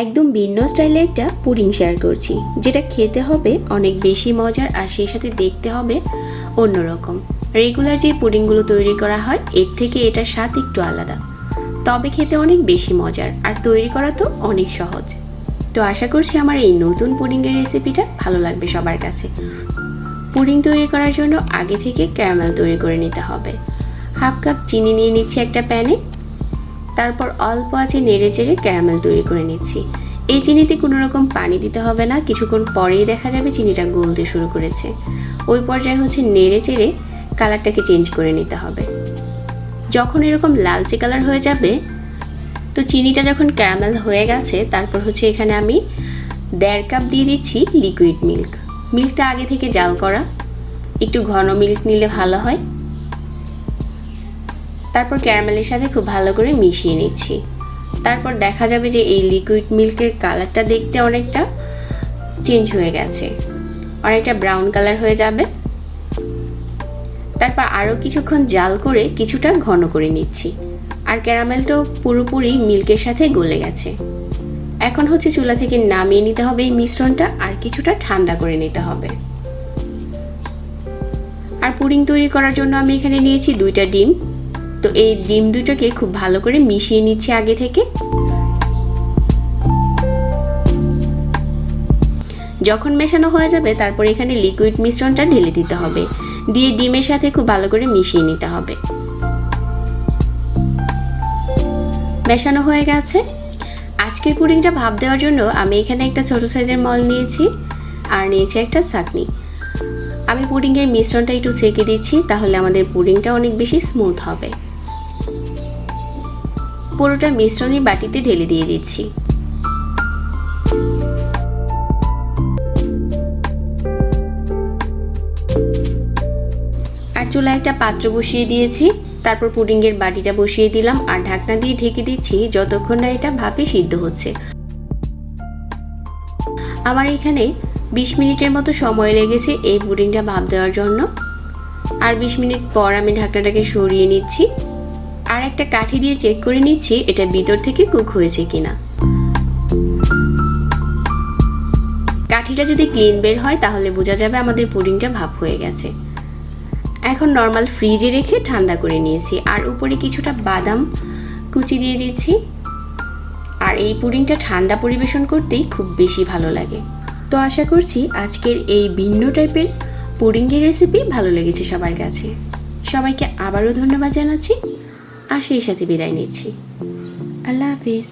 একদম ভিন্ন স্টাইলে একটা পুডিং শেয়ার করছি, যেটা খেতে হবে অনেক বেশি মজার আর সেই সাথে দেখতে হবে অন্যরকম। রেগুলার যে পুডিংগুলো তৈরি করা হয় এর থেকে এটার স্বাদ একটু আলাদা, তবে খেতে অনেক বেশি মজার আর তৈরি করা তো অনেক সহজ। তো আশা করছি আমার এই নতুন পুডিংয়ের রেসিপিটা ভালো লাগবে সবার কাছে। পুডিং তৈরি করার জন্য আগে থেকে ক্যারামেল তৈরি করে নিতে হবে। হাফ কাপ চিনি নিয়ে নিচ্ছি একটা প্যানে, তারপর অল্প আঁচে নেড়ে চেড়ে ক্যারামেল তৈরি করে নিচ্ছি। এই চিনিতে কোনো রকম পানি দিতে হবে না, কিছুক্ষণ পরেই দেখা যাবে চিনিটা গলতে শুরু করেছে। ওই পর্যায়ে নেড়ে চেড়ে কালারটাকে চেঞ্জ করে নিতে হবে। যখন এরকম লালচে কালার হয়ে যাবে, তো চিনিটা যখন ক্যারামেল হয়ে গেছে, তারপর এখানে আমি 1.5 কাপ দিয়ে দিচ্ছি লিকুইড মিল্ক। মিল্কটা আগে থেকে জাল করা, একটু ঘন মিল্ক নিলে ভালো হয়। তারপর ক্যারামেলের সাথে খুব ভালো করে মিশিয়ে নিচ্ছি। তারপর দেখা যাবে যে এই লিকুইড মিল্কের কালারটা দেখতে অনেকটা চেঞ্জ হয়ে গেছে, অনেকটা ব্রাউন কালার হয়ে যাবে। তারপর আরও কিছুক্ষণ জাল করে কিছুটা ঘন করে নিচ্ছি। আর ক্যারামেলটাও পুরোপুরি মিল্কের সাথে গলে গেছে। এখন চুলা থেকে নামিয়ে নিতে হবে এই মিশ্রণটা, আর কিছুটা ঠান্ডা করে নিতে হবে। আর পুডিং তৈরি করার জন্য আমি এখানে নিয়েছি 2টা ডিম। তো এই ডিম দুটোকে খুব ভালো করে মিশিয়ে নিচ্ছি আগে থেকে। যখন মেশানো হয়ে যাবে, তারপর এখানে লিকুইড মিশ্রণটা ঢেলে দিতে হবে, দিয়ে ডিমের সাথে খুব ভালো করে মিশিয়ে নিতে হবে। মেশানো হয়ে গেছে। আজকের পুডিংটা ভাপ দেওয়ার জন্য আমি এখানে একটা ছোট সাইজের মল নিয়েছি, আর নিয়েছি একটা ছাঁকনি। আমি পুডিংয়ের মিশ্রণটা একটু ছেঁকে দিচ্ছি, তাহলে আমাদের পুডিংটা অনেক বেশি স্মুথ হবে। পুরোটা মিশ্রণই বাটিতে ঢেলে দিয়ে দিচ্ছি। আর চুলায় একটা পাত্র বসিয়ে দিয়েছি, তারপর পুডিংয়ের বাটিটা বসিয়ে দিলাম আর ঢাকনা দিয়ে ঢেকে দিচ্ছি যতক্ষণ না এটা ভাপে সিদ্ধ হচ্ছে। আমার এখানে 20 মিনিটের মতো সময় লেগেছে এই পুডিংটা ভাপ দেওয়ার জন্য। আর 20 মিনিট পর আমি ঢাকনাটাকে সরিয়ে নিচ্ছি, আর একটা কাঠি দিয়ে চেক করে নিচ্ছি এটা ভিতর থেকে কুক হয়েছে কিনা। কাঠিটা যদি ক্লিন বের হয়, তাহলে বোঝা যাবে আমাদের পুডিংটা ভাপ হয়ে গেছে। এখন নর্মাল ফ্রিজে রেখে ঠান্ডা করে নিয়েছি, আর উপরে কিছুটা বাদাম কুচি দিয়ে দিচ্ছি। আর এই পুডিংটা ঠান্ডা পরিবেশন করতেই খুব বেশি ভালো লাগে। তো আশা করছি আজকের এই ভিন্ন টাইপের পুডিংয়ের রেসিপি ভালো লেগেছে সবার কাছে। সবাইকে আবারও ধন্যবাদ জানাচ্ছি, আর সেই সাথে বিদায় নিচ্ছি। আল্লাহ হাফিজ।